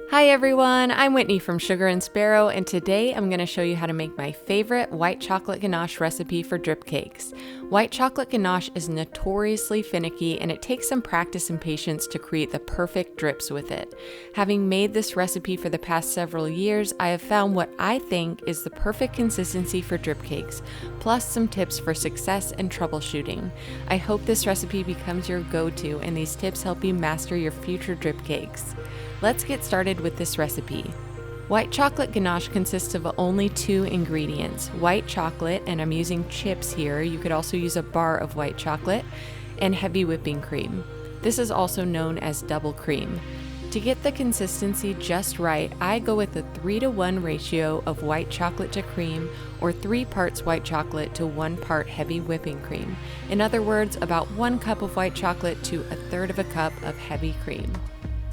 Hi everyone, I'm Whitney from Sugar and Sparrow, and today I'm going to show you how to make my favorite white chocolate ganache recipe for drip cakes. White chocolate ganache is notoriously finicky, and it takes some practice and patience to create the perfect drips with it. Having made this recipe for the past several years, I have found what I think is the perfect consistency for drip cakes, plus some tips for success and troubleshooting. I hope this recipe becomes your go-to, and these tips help you master your future drip cakes. Let's get started with this recipe. White chocolate ganache consists of only 2 ingredients, white chocolate, and I'm using chips here. You could also use a bar of white chocolate, and heavy whipping cream. This is also known as double cream. To get the consistency just right, I go with a 3-to-1 ratio of white chocolate to cream, or 3 parts white chocolate to 1 part heavy whipping cream. In other words, about 1 cup of white chocolate to 1/3 of a cup of heavy cream.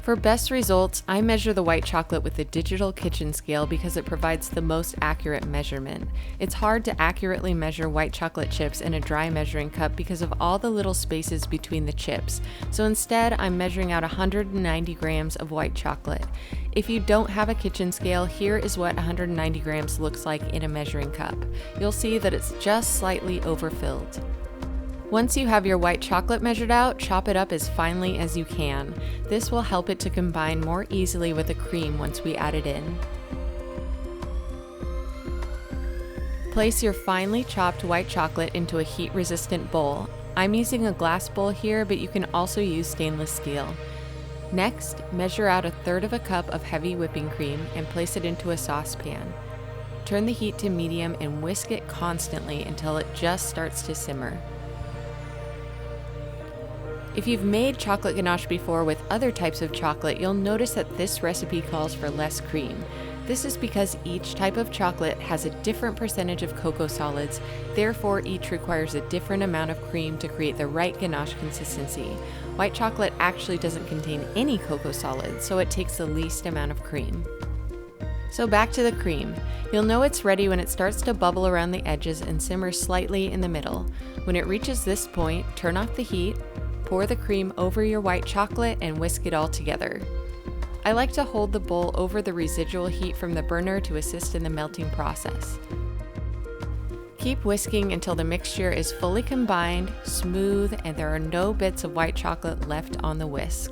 For best results, I measure the white chocolate with the digital kitchen scale because it provides the most accurate measurement. It's hard to accurately measure white chocolate chips in a dry measuring cup because of all the little spaces between the chips. So instead, I'm measuring out 190 grams of white chocolate. If you don't have a kitchen scale, here is what 190 grams looks like in a measuring cup. You'll see that it's just slightly overfilled. Once you have your white chocolate measured out, chop it up as finely as you can. This will help it to combine more easily with the cream once we add it in. Place your finely chopped white chocolate into a heat-resistant bowl. I'm using a glass bowl here, but you can also use stainless steel. Next, measure out 1/3 of a cup of heavy whipping cream and place it into a saucepan. Turn the heat to medium and whisk it constantly until it just starts to simmer. If you've made chocolate ganache before with other types of chocolate, you'll notice that this recipe calls for less cream. This is because each type of chocolate has a different percentage of cocoa solids, therefore each requires a different amount of cream to create the right ganache consistency. White chocolate actually doesn't contain any cocoa solids, so it takes the least amount of cream. So back to the cream. You'll know it's ready when it starts to bubble around the edges and simmer slightly in the middle. When it reaches this point, turn off the heat, pour the cream over your white chocolate and whisk it all together. I like to hold the bowl over the residual heat from the burner to assist in the melting process. Keep whisking until the mixture is fully combined, smooth, and there are no bits of white chocolate left on the whisk.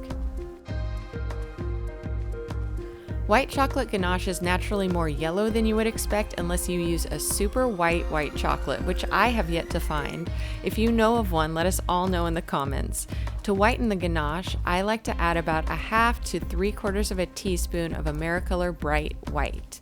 White chocolate ganache is naturally more yellow than you would expect unless you use a super white chocolate, which I have yet to find. If you know of one, let us all know in the comments. To whiten the ganache, I like to add about 1/2 to 3/4 of a teaspoon of Americolor Bright White.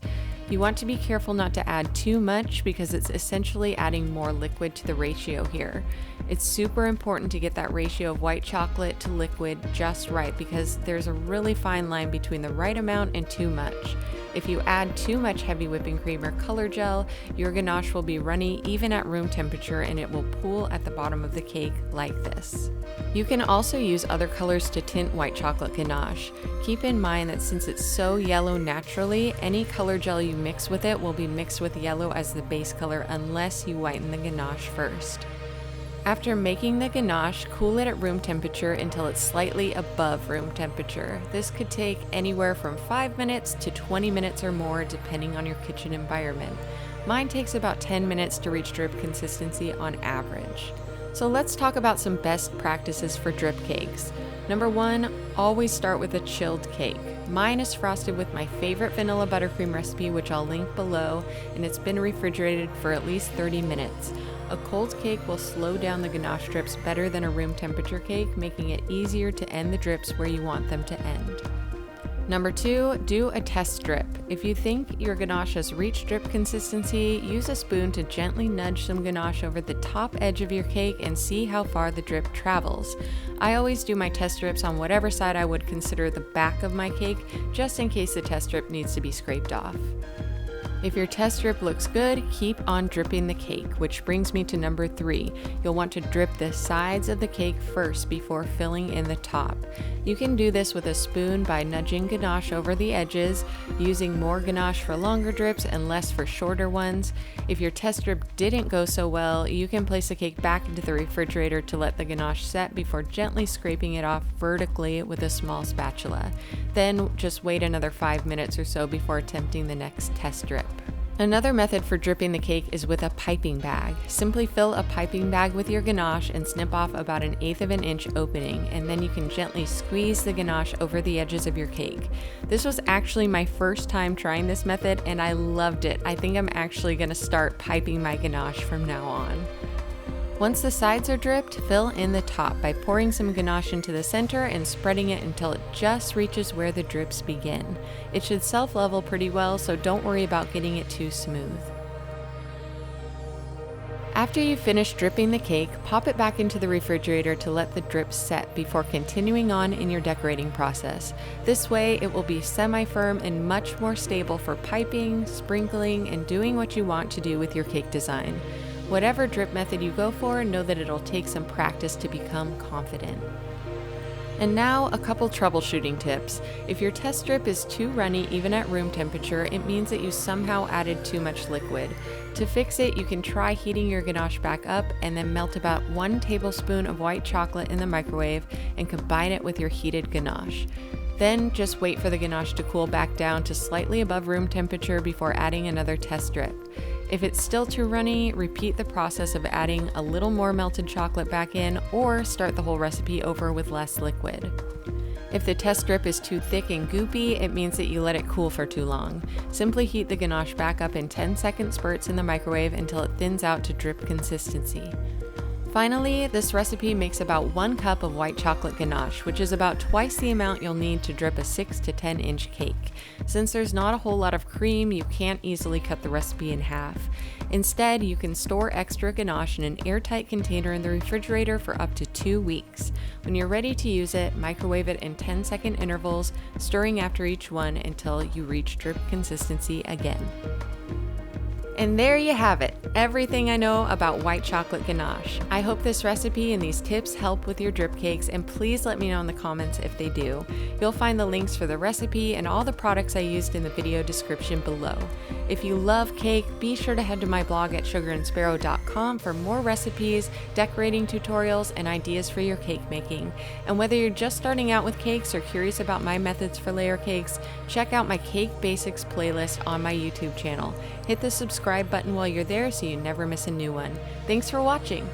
You want to be careful not to add too much because it's essentially adding more liquid to the ratio here. It's super important to get that ratio of white chocolate to liquid just right because there's a really fine line between the right amount and too much. If you add too much heavy whipping cream or color gel, your ganache will be runny even at room temperature and it will pool at the bottom of the cake like this. You can also use other colors to tint white chocolate ganache. Keep in mind that since it's so yellow naturally, any color gel you mix with it will be mixed with yellow as the base color unless you whiten the ganache first. After making the ganache, cool it at room temperature until it's slightly above room temperature. This could take anywhere from 5 minutes to 20 minutes or more depending on your kitchen environment. Mine takes about 10 minutes to reach drip consistency on average. So let's talk about some best practices for drip cakes. Number 1, always start with a chilled cake. Mine is frosted with my favorite vanilla buttercream recipe, which I'll link below, and it's been refrigerated for at least 30 minutes. A cold cake will slow down the ganache drips better than a room temperature cake, making it easier to end the drips where you want them to end. Number 2, do a test drip. If you think your ganache has reached drip consistency, use a spoon to gently nudge some ganache over the top edge of your cake and see how far the drip travels. I always do my test drips on whatever side I would consider the back of my cake, just in case the test drip needs to be scraped off. If your test drip looks good, keep on dripping the cake, which brings me to number 3. You'll want to drip the sides of the cake first before filling in the top. You can do this with a spoon by nudging ganache over the edges, using more ganache for longer drips and less for shorter ones. If your test drip didn't go so well, you can place the cake back into the refrigerator to let the ganache set before gently scraping it off vertically with a small spatula. Then just wait another 5 minutes or so before attempting the next test drip. Another method for dripping the cake is with a piping bag. Simply fill a piping bag with your ganache and snip off about 1/8 of an inch opening, and then you can gently squeeze the ganache over the edges of your cake. This was actually my first time trying this method and I loved it. I think I'm actually going to start piping my ganache from now on. Once the sides are dripped, fill in the top by pouring some ganache into the center and spreading it until it just reaches where the drips begin. It should self-level pretty well, so don't worry about getting it too smooth. After you finish dripping the cake, pop it back into the refrigerator to let the drips set before continuing on in your decorating process. This way, it will be semi-firm and much more stable for piping, sprinkling, and doing what you want to do with your cake design. Whatever drip method you go for, know that it'll take some practice to become confident. And now, a couple troubleshooting tips. If your test drip is too runny even at room temperature, it means that you somehow added too much liquid. To fix it, you can try heating your ganache back up and then melt about 1 tablespoon of white chocolate in the microwave and combine it with your heated ganache. Then just wait for the ganache to cool back down to slightly above room temperature before adding another test drip. If it's still too runny, repeat the process of adding a little more melted chocolate back in, or start the whole recipe over with less liquid. If the test drip is too thick and goopy, it means that you let it cool for too long. Simply heat the ganache back up in 10-second spurts in the microwave until it thins out to drip consistency. Finally, this recipe makes about 1 cup of white chocolate ganache, which is about twice the amount you'll need to drip a 6 to 10 inch cake. Since there's not a whole lot of cream, you can't easily cut the recipe in half. Instead, you can store extra ganache in an airtight container in the refrigerator for up to 2 weeks. When you're ready to use it, microwave it in 10-second intervals, stirring after each one until you reach drip consistency again. And there you have it, everything I know about white chocolate ganache. I hope this recipe and these tips help with your drip cakes, and please let me know in the comments if they do. You'll find the links for the recipe and all the products I used in the video description below. If you love cake, be sure to head to my blog at sugarandsparrow.com for more recipes, decorating tutorials, and ideas for your cake making. And whether you're just starting out with cakes or curious about my methods for layer cakes, check out my Cake Basics playlist on my YouTube channel. Hit the subscribe button while you're there so you never miss a new one. Thanks for watching!